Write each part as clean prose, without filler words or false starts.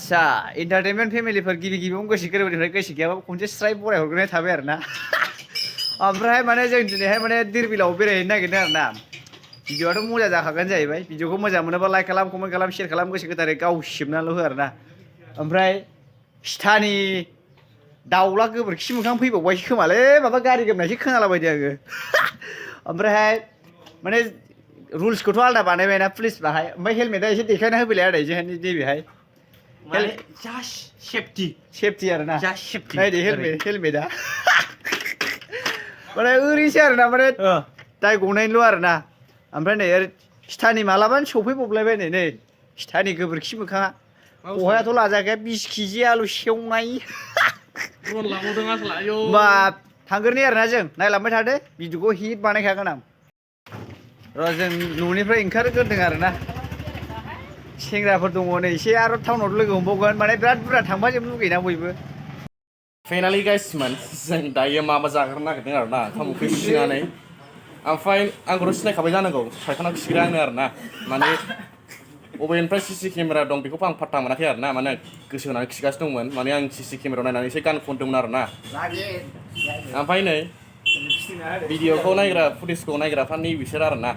आदसा एन्टारटेनमेन्ट फेमिलिफोर गिबि गिबियावनो गोसो गोरबोनिफ्राय गोसो गैयाबाबो खनसे स्राय बराय हरग्रोनाय थाबाय आरो ना ओमफ्राय माने जों दिनैहाय माने धिरबिलाव बेरायहैनो नागिरदों आरो ना भिडिअआथ' मोजां जाखागोन जाहैबाय भिडिअखौ मोजां मोनोबा लाइक खालाम कमेन्ट खालाम शेयार खालाम गोसो गोथारै गाव सिबनानैल' हो आरो ना ओमफ्राय स्टारनि दाउला गोबोरखि मोखां फैबावबायसो खोमालै माबा गारि गोमनायसो खोनालाबायदों आङो ओमफ्रायहाय माने रुल्सखौथ' आलदा बानायबायना पुलिस बाहाय ओमफ्राय हेलमेटआ एसे देखायना होफैलाय आदै जोंहानि नैबेहाय जास्ट सेफ्टि आरो ना जास्ट सेफ्टि नायदे हेलमेटआ माने ओरैसो आरो ना माने दाय गनायनिल' आरो ना ओमफ्राय नै स्टारनि मालाबानो सफैबावलायबाय नै स्टारनि गोबोरखि मोखाङा खहायाथ' लाजाखाया 20 केजि आलु सेवनाय बा थांगोरनि आरोना जों नायलांबाय थादो भिडिअखौ हिट बानायखागोन आं र' जों न'निफ्राय ओंखारग्रोदों आरोना सेंग्राफोर दङ नै एसे आरो टाउनाव लोगो हमबावगोन माने बिराद बुरजा थांफाजोबनो लुगैना बयबो फाइनालि गाइसमोन जों दायो माबा जाग्रोनो नागिरदों आरो ना ओंखाम उखै सिनानै ओमफ्राय आंखौथ' सिनायखाबाय जानांगौ फायखाना खिग्रा आंनो आरो ना माने बबेनिफ्राय सिसि केमेरा दं बेखौबो आं पात्ता मोनाखै आरो ना माने गोसो होनानै खिगासिनो दंमोन माने आं सिसि केमेरायाव नायनानै एसे गान खनदोंमोन आरो ना ओमफ्राय नै भिडिअखौ नायग्रा फुटेजखौ नायग्राफ्रा नै बिसोर आरो ना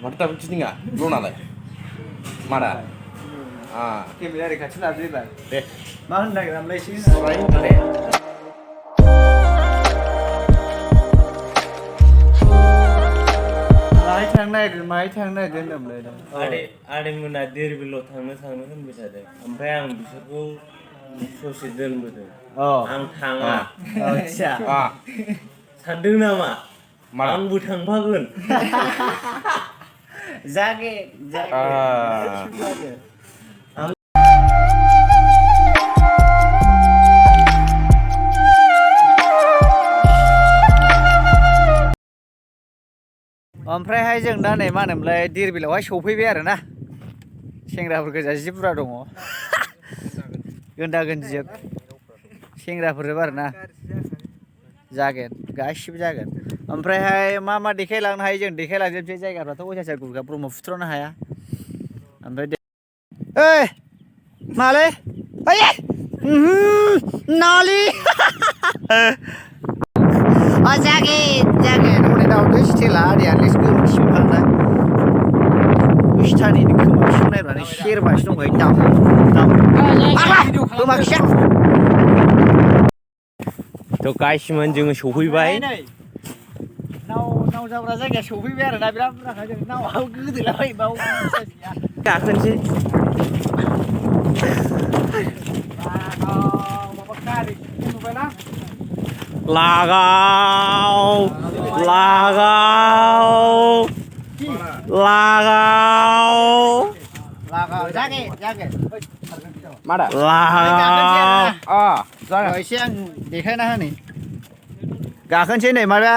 माथो दाबो गिदिङा ल'नालाय मारा केमेरा ओरै खाथियाव लाबोदो एबार दे मा होननो नागिरामोनलाय एसे माने माहाय थांनो नागिरदों होनदोंमोनलाय आदैमोना धिरबिलाव थांनो होनबाय थादों ओमफ्राय आं बिसोरखौ ससे दोनबोदों आं थाङा सानदों नामा आंबो थांफागोन जागे ओमफ्रायहाय जों दा नै मा होनोमोनलाय धिरबिलावहाय सफैबाय आरो ना सेंग्राफोर गोजा जि बुरजा दङ गोन्दा गोन्दिजोब सेंग्राफोरजोब आरो ना जागोन गासिबो जागोन ओमफ्रायहाय मा देखायलांनो हायो जों देखायलांजोबसै जायगाफ्राथ' अयथासार गुरखा ब्रह्मपुत्रनो हाया ओमफ्राय ओइ मालै नालि जागोन हनै दाउदो स्टेला आदैया लेस गोबोरखि मोखांना स्टारनिनो खोमा खिखौ नायब्लानो सेरबासो दंखायो दाउ खोमा खिया थ' गाइसमोन जोङो सफैबाय नाव जाग्रा जायगाया सफैबाय आरोना बिराद बुरजाखा जों नावआव गोदोलाबायबाव गाखोनोसै माबा गारि नुबायना लागाव जागे मारा एसे आं देखायना होनि गाखोनोसै नै माबा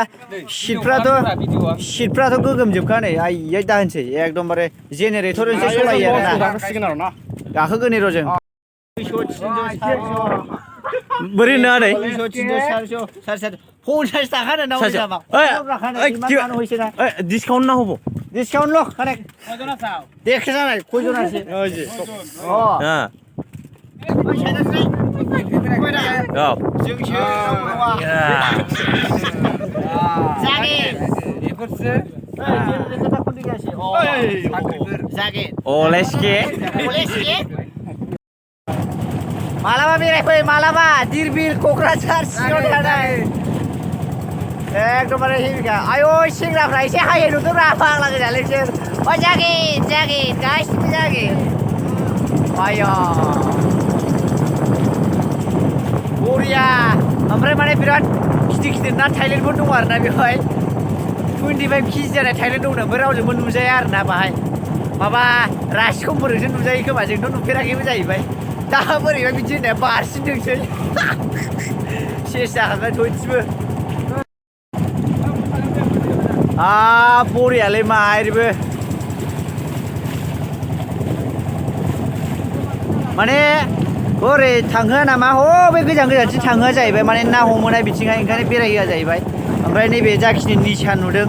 सिटफ्राथ' गोगोमजोबखा नै आइयै दाहोनसै एकदमबारे जेनेरेटरजोंसो सलायो आरो ना गाखोगोन र' जों बोरै होनो आदै 50 টাকা না নাও যাবা ডিসকাউন্ট না হবো ডিসকাউন্ট লো কারেক্ট কয়জন আছাও দেখছ না কয়জন আছে ওই যে হ্যাঁ জাগে এফরছে যেটা কোন দিকে আছে জাগে ওলেসকে मालाबा बेरायफै मालाबा धिरबिल क'क्राझार सिङाव थानाय एकदमबारे हिरिखा आयौ सेंग्राफ्रा एसे हायो नुदोंब्रा फाग्ला गोजालै बिसोर जागोन गासिबो जागोन आया बरिया ओमफ्राय माने बिराद गिदिर ना थाइलेन्डफोर दं आरोना बेवहाय 25 केजि जानाय थाइलेन्ड दंनो ओमफ्राय रावजोंबो नुजाया आरोना बाहाय माबा रासिखमफोरजोंसो नुजायो खोमा जोंथ' नुफेराखैबो जाहैबाय दा बोरैबा बिदि होननाया बारसिनदोंसै सेस जाखागोन सयथिबो बरियालै माइरबो माने ओरै थांहोआ नामा बे गोजान गोजानसिम थांहोआ जाहैबाय माने ना हमोना बिथिंहाय ओंखायनो बेरायहोआ जाहैबाय ओमफ्राय नैबे जाखिनि निसा नुदों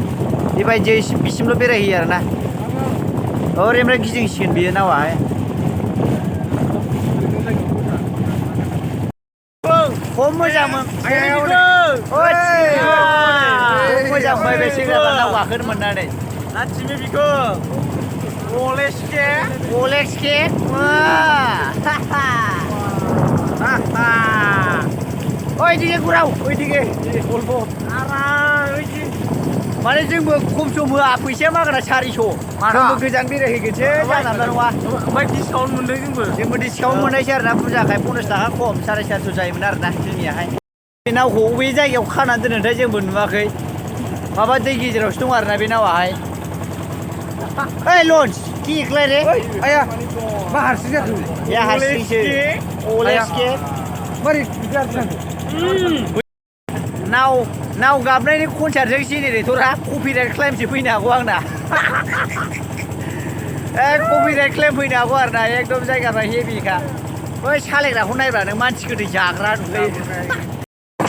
बेबायदि बिसिमल' बेरायहैयो आरोना ओरैनिफ्राय गिदिंसिगोन बियो नावाहाय खम मोजांमोन मोजां मोनबाय बे सेंग्राफ्रा नाव गाखोनो मोननानै आथिमे बिखौ Olekskie oi dige kurau oi dige volvo ara oi माने जोंबो खम सम होआ फैसाया मागोना 400 जोंबो गोजान बेरायहैगोनसै जानानै नङा ओमफ्राय डिसकाउन्ट मोनदों जोंबो डिसकाउन्ट मोननायसै आरोना बुरजाखाय 50 थाखा खम 450 जायोमोन आरोना जोंनियाहाय बे नावखौ बबे जायगायाव खानानै दोनोथाय जोंबो नुवाखै माबा दै गेजेरावसो दं आरोना बे नावाहाय ओइ लन्च की इखलाय रे आया मा हारसिं जाखो या हारसिंसो Olekskie मारै बिदि हारसिं नाव गाबनायनि कनसार्टजों जेनेरेटरा कपिराइट क्लेमसो फैनो हागौ आंना कपिराइट क्लेम फैनो हागौ आरोना एकदम जायगाफ्रा हेभिखा बै सालायग्राखौ नायब्ला नों मानसि गोदै जाग्रा नुखायो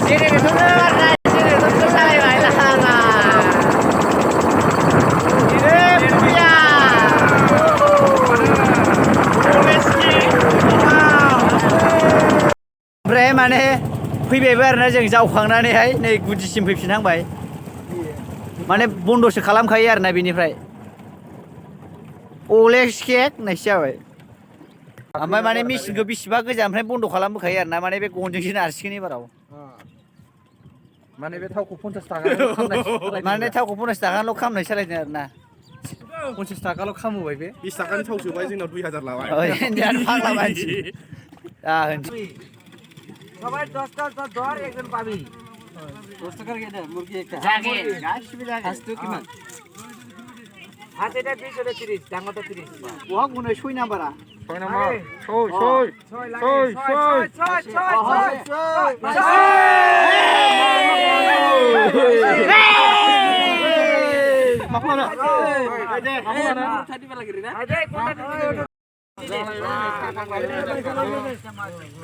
जेनेरेटरजों सालायबाय लाङा ओमफ्राय माने फैबायबो आरोना जों जावखांनानैहाय नै गुदिसिम फैफिनहांबाय माने बन्दसो खालामखायो आरोना बेनिफ्राय Olekskie होननायसो जाबाय ओमफ्राय माने मेचिनखौ बेसेबा गोजाननिफ्राय बन्द खालामबोखायो आरोना माने बे गनजोंसो नारसिगोन एबाराव माने बे थावखौ 50 थाखाल' खामनाय माने थावखौ 50 थाखाल' खामनाय सालायदों आरोना 50 थाखाल' खामोबाय बे 20 थाखानि थाव सोबाय जोंनाव 2000 लाबाय इन्डियान फाग्ला मानसि সবাই 10টা ধর একজন পাবি 10 টাকার কেটে মুরগি একটা জাগে গাছবি জাগে আজ তো কিমান আজ এটা 20 ওটা 30 ডাঙ্গাটা 30 ওয়া গুনে 6 নাম্বারা 6 নাম্বার 6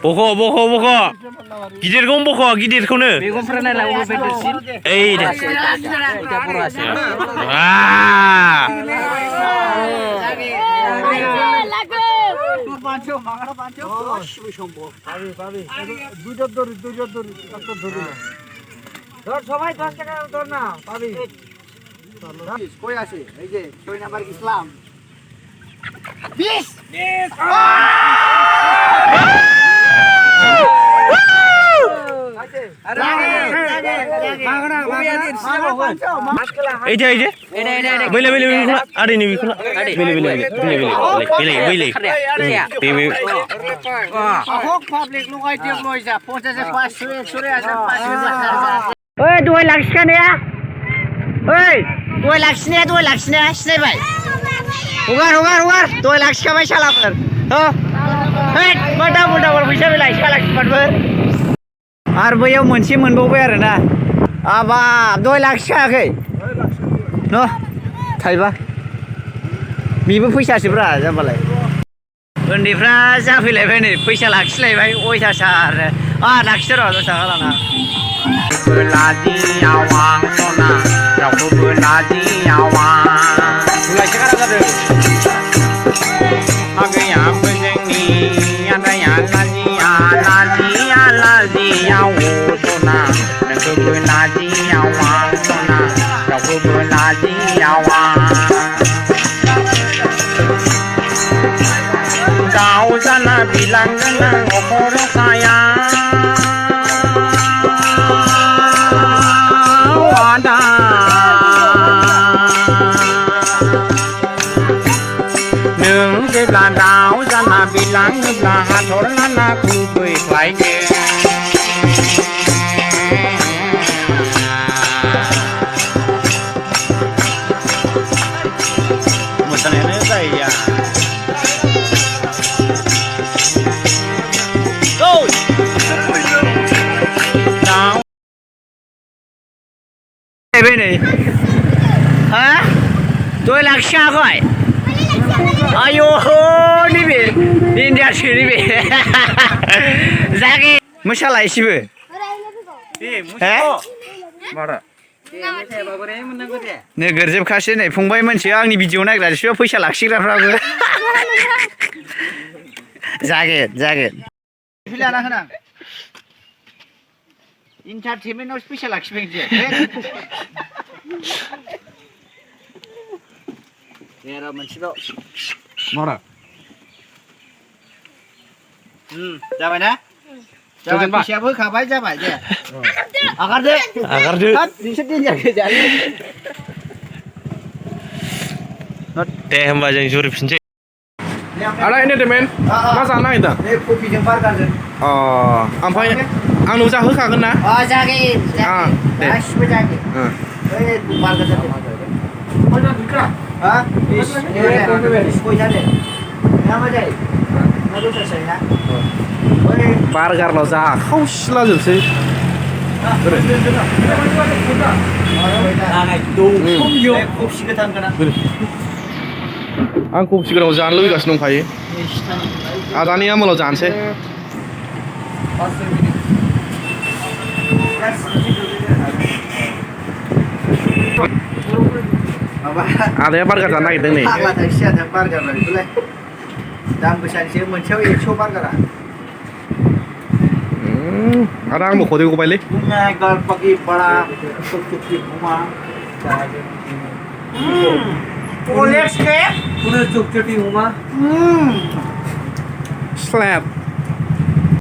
बख' गिदिरखौनो बख' गिदिरखौनो मेगनफोरा नायलाय अबे बेदरसिन ओइ दे এটা বড় আছে ধর সবাই 10 টাকা ধর না পাবি কই আছে এই যে 6 নাম্বার ইসলাম 20 এই যে বেলে আরে নিবি খোলা বেলে হক পাবলিক লগাই দিও লইজা 50 500 100 500 ओइ दय लाखिखानाया ओइ दय लाखिनाया सिनायबाय हगार दय लाखिखाबाय सालाफोर हो हैद मा डाबल फैसा बेलाय साला किमानफोर आरो बैयाव मोनसे मोनबावबाय आरोना आबाब दय लाखिखायाखै न थाइबा बेबो फैसासोब्रा जाबालाय उन्दैफ्रा जाफैलायबाय नै फैसा लाखिलायबाय अयथासार लाखिदो र' 10 थाखा लाना bilang nang okor kaya wada nung ke la dau jana bilang la hator na ku koi khai ke mutanene sai ya Ini, hah? 2 lakh siapa? Ayo, ni be, India sini be. Zaki, masalah isi be. ए मुसो मारा मेथाइ बाबोरै मोननांगौ दे नोगोर जोबखासै नै फंबाय मोनसे आंनि video नायग्रासो फैसा लाखिग्राफ्राबो जागोन लाना होनां इन्टारटेनमेन्टआव फैसा लाखिबाय र' मोनसेबाव मारा जाबाय ना जाबाय गोजोनबाय। फैसायाबो होखाबाय जाबाय दे आगारदो हाब, नोंसोर देन्जार गोजालै दे होमबा जों जुरिफिनसै आदा एन्टारटेनमेन्ट मा जानो नागिरदों बे कफिजों बार्गारजों अ ओमफ्राय आं नु जाहोखागोन ना जागोन दे। गासिबो जागोन ओ। ओइ बार्गार जादों हा सय जादों ना मा जायो ना दस्रा जायोना ओइ बार्गारल' जा खावसिला जोबसै कफि गोथां गोनां आं कफि गोराव जानो लुबैगासिनो दंखायो आदानि आमोलाव जानोसै आदाया बार्गार जानो नागिरदों नै फाग्ला थाइसे जादों बार्गार बेखौलाय दाम गोसानिसो मोनसेयाव 100 बार्गारा आदा आंबो खदै गबायलै Umar pagi para tukik rumah. Boleh skip? Boleh tukik rumah. Slab